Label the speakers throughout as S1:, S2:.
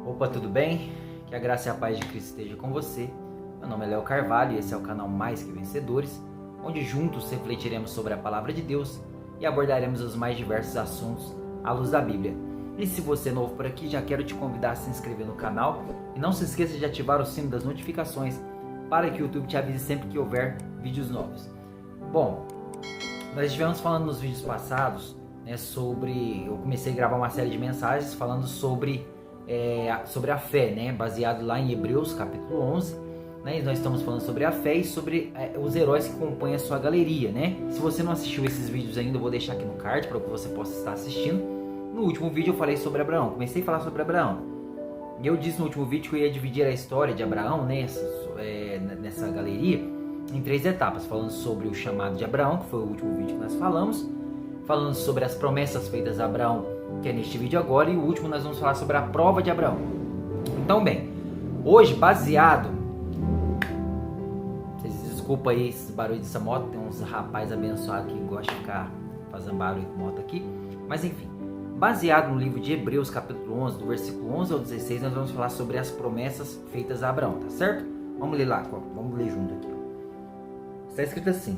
S1: Opa, tudo bem? Que a graça e a paz de Cristo esteja com você. Meu nome é Léo Carvalho e esse é o canal Mais Que Vencedores, onde juntos refletiremos sobre a Palavra de Deus e abordaremos os mais diversos assuntos à luz da Bíblia. E se você é novo por aqui, já quero te convidar a se inscrever no canal e não se esqueça de ativar o sino das notificações para que o YouTube te avise sempre que houver vídeos novos. Bom, nós estivemos falando nos vídeos passados, eu comecei a gravar uma série de mensagens falando sobre a fé, baseado lá em Hebreus capítulo 11, e nós estamos falando sobre a fé e sobre os heróis que compõem a sua galeria, Se você não assistiu esses vídeos ainda, eu vou deixar aqui no card para que você possa estar assistindo. No último vídeo eu falei sobre Abraão, comecei a falar sobre Abraão, e eu disse no último vídeo que eu ia dividir a história de Abraão, nessa galeria, em 3 etapas, falando sobre o chamado de Abraão, que foi o último vídeo que nós falando sobre as promessas feitas a Abraão, que é neste vídeo agora, e o último nós vamos falar sobre a prova de Abraão. Então, bem, hoje, baseado... Vocês desculpa aí esse barulho dessa moto, tem uns rapazes abençoados que gostam de ficar fazendo barulho com moto aqui, mas enfim, baseado no livro de Hebreus, capítulo 11, do versículo 11 ao 16, nós vamos falar sobre as promessas feitas a Abraão, tá certo? Vamos ler lá, vamos ler junto aqui. Está escrito assim: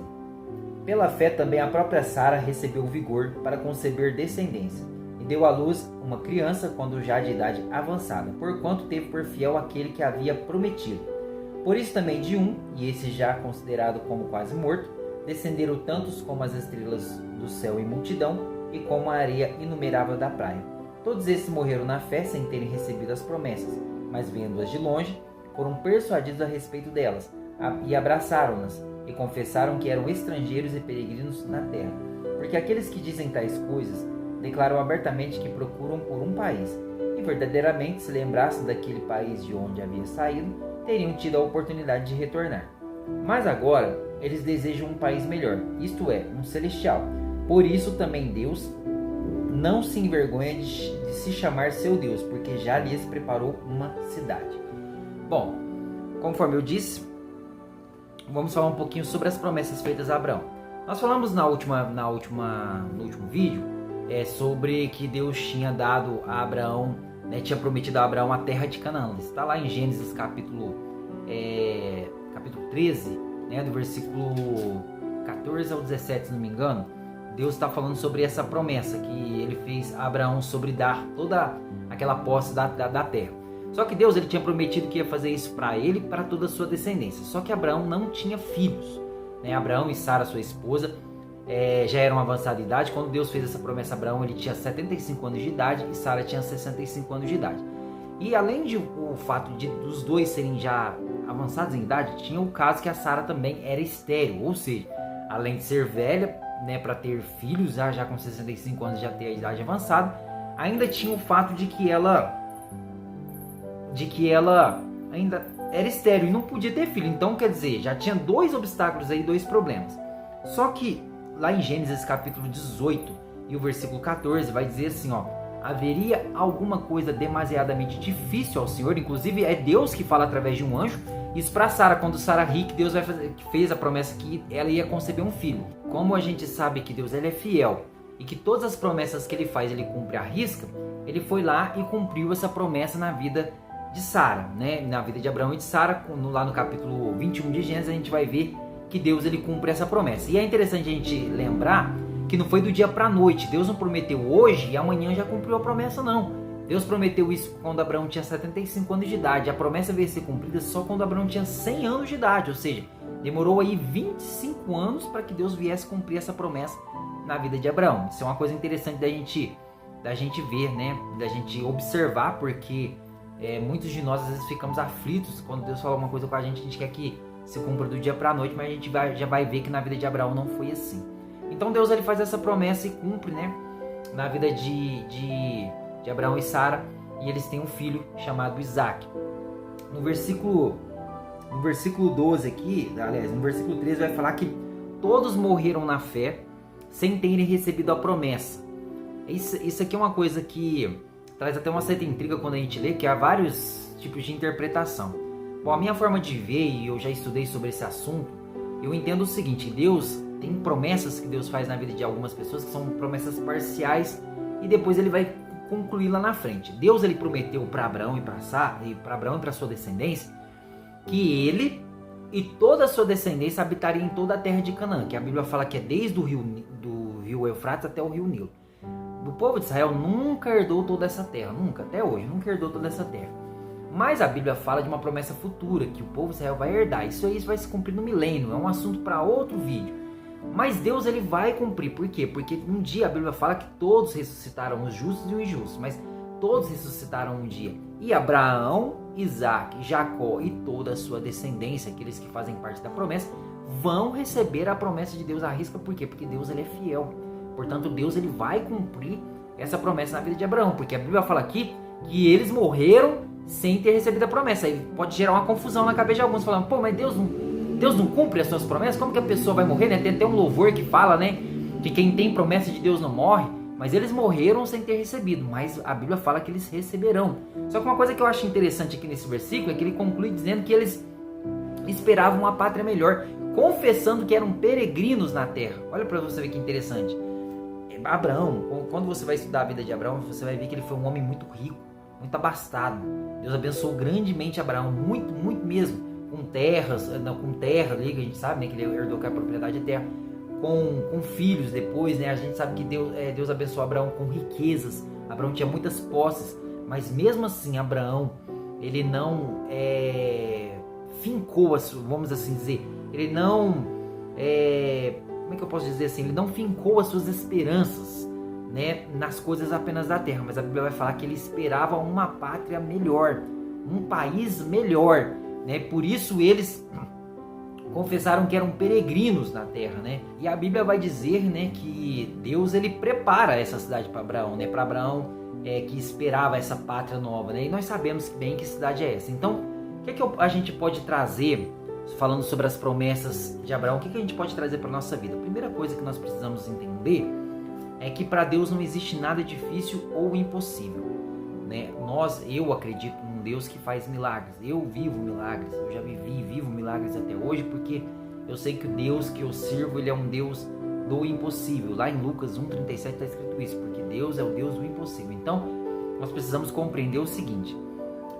S1: pela fé também a própria Sara recebeu vigor para conceber descendência, e deu à luz uma criança quando já de idade avançada, porquanto teve por fiel aquele que havia prometido. Por isso também de um, e esse já considerado como quase morto, descenderam tantos como as estrelas do céu em multidão, e como a areia inumerável da praia. Todos esses morreram na fé sem terem recebido as promessas, mas vendo-as de longe, foram persuadidos a respeito delas, e abraçaram-nas, e confessaram que eram estrangeiros e peregrinos na terra. Porque aqueles que dizem tais coisas declaram abertamente que procuram por um país, e verdadeiramente se lembrassem daquele país de onde havia saído, teriam tido a oportunidade de retornar. Mas agora eles desejam um país melhor, isto é, um celestial. Por isso também Deus não se envergonha de se chamar seu Deus, porque já lhes preparou uma cidade. Bom, conforme eu disse, vamos falar um pouquinho sobre as promessas feitas a Abraão. Nós falamos no último vídeo sobre que Deus tinha dado a Abraão, tinha prometido a Abraão a terra de Canaã. Está lá em Gênesis capítulo 13, do versículo 14 ao 17, se não me engano. Deus está falando sobre essa promessa que ele fez a Abraão sobre dar toda aquela posse da terra. Só que Deus ele tinha prometido que ia fazer isso para ele e para toda a sua descendência. Só que Abraão não tinha filhos. Abraão e Sara, sua esposa, já eram avançada idade. Quando Deus fez essa promessa a Abraão, ele tinha 75 anos de idade e Sara tinha 65 anos de idade. E além de o fato de dos dois serem já avançados em idade, tinha o caso que a Sara também era estéril. Ou seja, além de ser velha, para ter filhos, já com 65 anos, já ter a idade avançada, ainda tinha o fato de que ela ainda era estéril e não podia ter filho. Então, quer dizer, já tinha 2 obstáculos aí, 2 problemas. Só que lá em Gênesis capítulo 18 e o versículo 14 vai dizer assim, haveria alguma coisa demasiadamente difícil ao Senhor? Inclusive é Deus que fala através de um anjo. Isso para Sara, quando Sara ri, que Deus fez a promessa que ela ia conceber um filho. Como a gente sabe que Deus ele é fiel e que todas as promessas que ele faz ele cumpre à risca, ele foi lá e cumpriu essa promessa na vida de Sara, na vida de Abraão e de Sara. Lá no capítulo 21 de Gênesis a gente vai ver que Deus ele cumpre essa promessa. E é interessante a gente lembrar que não foi do dia para a noite. Deus não prometeu hoje e amanhã já cumpriu a promessa, não. Deus prometeu isso quando Abraão tinha 75 anos de idade. A promessa veio a ser cumprida só quando Abraão tinha 100 anos de idade. Ou seja, demorou aí 25 anos para que Deus viesse cumprir essa promessa na vida de Abraão. Isso é uma coisa interessante da gente ver, da gente observar, porque muitos de nós às vezes ficamos aflitos quando Deus fala uma coisa com a gente quer que se cumpra do dia para a noite, mas a gente já vai ver que na vida de Abraão não foi assim. Então Deus ele faz essa promessa e cumpre, na vida de Abraão e Sara, e eles têm um filho chamado Isaac. No versículo 12 aqui, aliás, no versículo 13 vai falar que todos morreram na fé sem terem recebido a promessa. Isso aqui é uma coisa que traz até uma certa intriga quando a gente lê, que há vários tipos de interpretação. Bom, a minha forma de ver, e eu já estudei sobre esse assunto, eu entendo o seguinte: Deus tem promessas que Deus faz na vida de algumas pessoas que são promessas parciais, e depois ele vai concluir lá na frente. Deus ele prometeu para Abraão e para sua descendência que ele e toda a sua descendência habitariam em toda a terra de Canaã, que a Bíblia fala que é desde o rio Eufrates até o rio Nilo. O povo de Israel nunca herdou toda essa terra, nunca, até hoje, nunca herdou toda essa terra. Mas a Bíblia fala de uma promessa futura, que o povo de Israel vai herdar. Isso aí vai se cumprir no milênio, é um assunto para outro vídeo. Mas Deus ele vai cumprir, por quê? Porque um dia a Bíblia fala que todos ressuscitaram, os justos e os injustos, mas todos ressuscitaram um dia. E Abraão, Isaac, Jacó e toda a sua descendência, aqueles que fazem parte da promessa, vão receber a promessa de Deus à risca. Por quê? Porque Deus ele é fiel. Portanto, Deus ele vai cumprir essa promessa na vida de Abraão, porque a Bíblia fala aqui que eles morreram sem ter recebido a promessa. Aí pode gerar uma confusão na cabeça de alguns, falando, pô, mas Deus não cumpre as suas promessas? Como que a pessoa vai morrer, né? Tem até um louvor que fala, né, que quem tem promessa de Deus não morre, mas eles morreram sem ter recebido, mas a Bíblia fala que eles receberão. Só que uma coisa que eu acho interessante aqui nesse versículo é que ele conclui dizendo que eles esperavam uma pátria melhor, confessando que eram peregrinos na terra. Olha para você ver que interessante. Abraão, quando você vai estudar a vida de Abraão, você vai ver que ele foi um homem muito rico, muito abastado. Deus abençoou grandemente Abraão, muito, muito mesmo, com terra ali, que a gente sabe, né, que ele herdou a propriedade de terra, com filhos depois, né, a gente sabe que Deus abençoou Abraão com riquezas. Abraão tinha muitas posses, mas mesmo assim Abraão, ele não fincou, vamos assim dizer, ele não... como é que eu posso dizer assim? Ele não fincou as suas esperanças, né, nas coisas apenas da terra, mas a Bíblia vai falar que ele esperava uma pátria melhor, um país melhor, né? Por isso eles confessaram que eram peregrinos na terra, né? E a Bíblia vai dizer, né, que Deus ele prepara essa cidade para Abraão, né? Para Abraão que esperava essa pátria nova, né? E nós sabemos bem que cidade é essa. Então, o que a gente pode trazer? Falando sobre as promessas de Abraão, o que a gente pode trazer para a nossa vida? A primeira coisa que nós precisamos entender é que para Deus não existe nada difícil ou impossível, né? Eu acredito num Deus que faz milagres, eu vivo milagres, eu já vivi e vivo milagres até hoje, porque eu sei que o Deus que eu sirvo, ele é um Deus do impossível. Lá em Lucas 1,37 está escrito isso, porque Deus é o Deus do impossível. Então, nós precisamos compreender o seguinte,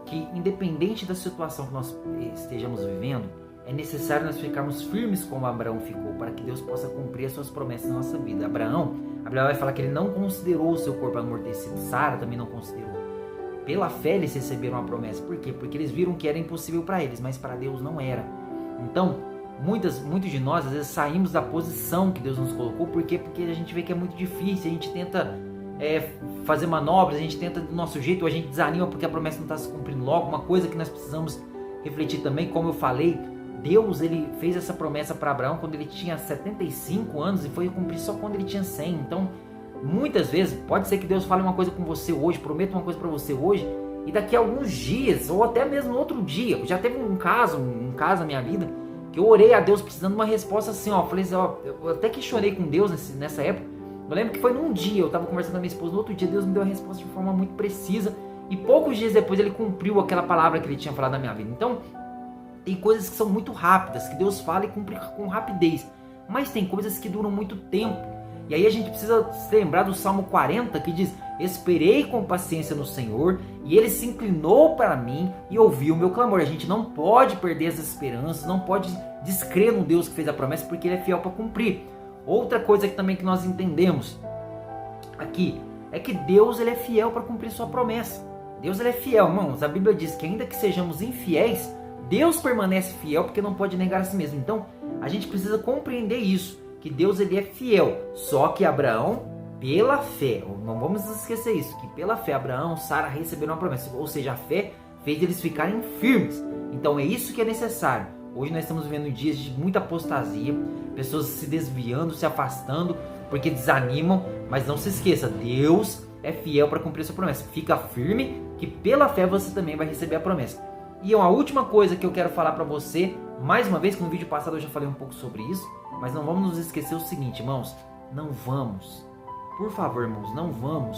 S1: que independente da situação que nós estejamos vivendo, é necessário nós ficarmos firmes como Abraão ficou, para que Deus possa cumprir as suas promessas na nossa vida. Abraão, a Bíblia vai falar que ele não considerou o seu corpo amortecido. Sara também não considerou. Pela fé eles receberam a promessa. Por quê? Porque eles viram que era impossível para eles, mas para Deus não era. Então, muitos de nós, às vezes, saímos da posição que Deus nos colocou. Por quê? Porque a gente vê que é muito difícil, a gente tenta fazer manobras, a gente tenta do nosso jeito, ou a gente desanima porque a promessa não está se cumprindo logo. Uma coisa que nós precisamos refletir também, como eu falei, Deus ele fez essa promessa para Abraão quando ele tinha 75 anos e foi cumprir só quando ele tinha 100. Então, muitas vezes, pode ser que Deus fale uma coisa com você hoje, prometa uma coisa para você hoje, e daqui a alguns dias, ou até mesmo outro dia, já teve um caso na minha vida, que eu orei a Deus precisando de uma resposta assim, falei assim, eu até que chorei com Deus nessa época. Eu lembro que foi num dia, eu estava conversando com a minha esposa, no outro dia Deus me deu a resposta de forma muito precisa, e poucos dias depois ele cumpriu aquela palavra que ele tinha falado na minha vida. Então, tem coisas que são muito rápidas, que Deus fala e cumpre com rapidez. Mas tem coisas que duram muito tempo. E aí a gente precisa se lembrar do Salmo 40, que diz: esperei com paciência no Senhor, e Ele se inclinou para mim e ouviu o meu clamor. A gente não pode perder as esperanças, não pode descrer no Deus que fez a promessa, porque Ele é fiel para cumprir. Outra coisa que também que nós entendemos aqui é que Deus ele é fiel para cumprir sua promessa. Deus ele é fiel, irmãos. A Bíblia diz que ainda que sejamos infiéis, Deus permanece fiel porque não pode negar a si mesmo. Então, a gente precisa compreender isso, que Deus ele é fiel. Só que Abraão, pela fé, não vamos esquecer isso, que pela fé Abraão, Sara receberam uma promessa. Ou seja, a fé fez eles ficarem firmes. Então, é isso que é necessário. Hoje nós estamos vivendo dias de muita apostasia, pessoas se desviando, se afastando, porque desanimam. Mas não se esqueça, Deus é fiel para cumprir a sua promessa. Fica firme, que pela fé você também vai receber a promessa. E uma última coisa que eu quero falar para você, mais uma vez, que no vídeo passado eu já falei um pouco sobre isso, mas não vamos nos esquecer o seguinte, irmãos, não vamos, por favor, irmãos, não vamos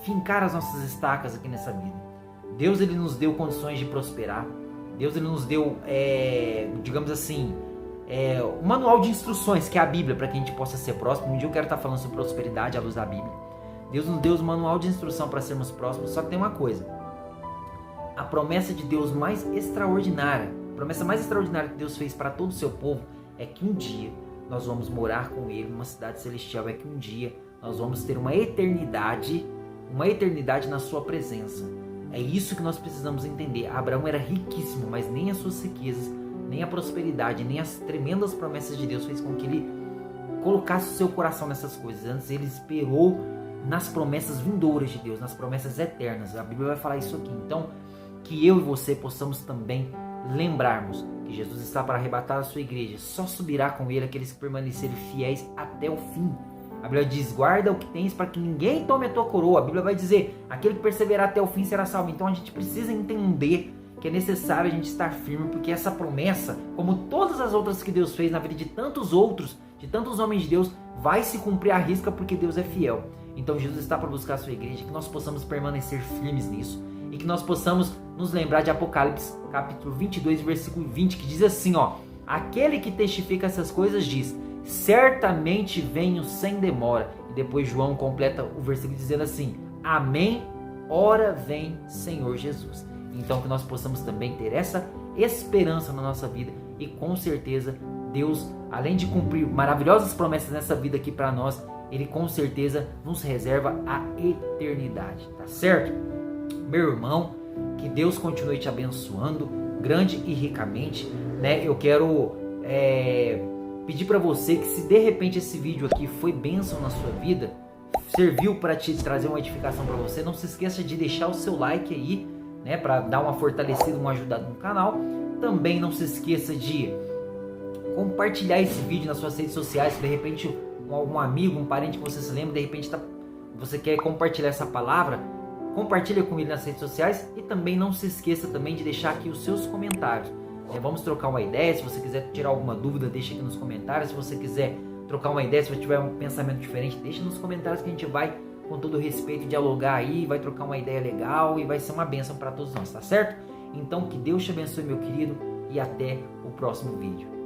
S1: fincar as nossas estacas aqui nessa vida. Deus ele nos deu condições de prosperar, Deus ele nos deu, digamos assim, um manual de instruções, que é a Bíblia, para que a gente possa ser próximo. Um dia eu quero estar falando sobre prosperidade à luz da Bíblia. Deus nos deu o manual de instrução para sermos próximos, só que tem uma coisa. A promessa de Deus mais extraordinária, a promessa mais extraordinária que Deus fez para todo o seu povo é que um dia nós vamos morar com Ele numa cidade celestial, é que um dia nós vamos ter uma eternidade na sua presença. É isso que nós precisamos entender. Abraão era riquíssimo, mas nem as suas riquezas, nem a prosperidade, nem as tremendas promessas de Deus fez com que ele colocasse o seu coração nessas coisas. Antes ele esperou nas promessas vindouras de Deus, nas promessas eternas. A Bíblia vai falar isso aqui. Então, que eu e você possamos também lembrarmos que Jesus está para arrebatar a sua igreja. Só subirá com ele aqueles que permanecerem fiéis até o fim. A Bíblia diz, guarda o que tens para que ninguém tome a tua coroa. A Bíblia vai dizer, aquele que perseverar até o fim será salvo. Então a gente precisa entender que é necessário a gente estar firme, porque essa promessa, como todas as outras que Deus fez na vida de tantos outros, de tantos homens de Deus, vai se cumprir à risca porque Deus é fiel. Então Jesus está para buscar a sua igreja, que nós possamos permanecer firmes nisso e que nós possamos nos lembrar de Apocalipse, capítulo 22, versículo 20, que diz assim, aquele que testifica essas coisas diz, certamente venho sem demora. E depois João completa o versículo dizendo assim, amém, ora vem Senhor Jesus. Então que nós possamos também ter essa esperança na nossa vida e com certeza Deus, além de cumprir maravilhosas promessas nessa vida aqui para nós, Ele com certeza nos reserva a eternidade, tá certo? Meu irmão, que Deus continue te abençoando grande e ricamente, né? Eu quero pedir para você que se de repente esse vídeo aqui foi bênção na sua vida, serviu para te trazer uma edificação para você, não se esqueça de deixar o seu like aí, né, para dar uma fortalecida, uma ajudada no canal. Também não se esqueça de compartilhar esse vídeo nas suas redes sociais, se de repente algum amigo, um parente que você se lembra, de repente você quer compartilhar essa palavra, compartilha com ele nas redes sociais e também não se esqueça também de deixar aqui os seus comentários. Vamos trocar uma ideia, se você quiser tirar alguma dúvida, deixa aqui nos comentários. Se você quiser trocar uma ideia, se você tiver um pensamento diferente, deixa nos comentários que a gente vai, com todo respeito, dialogar aí, vai trocar uma ideia legal e vai ser uma bênção para todos nós, tá certo? Então que Deus te abençoe, meu querido, e até o próximo vídeo.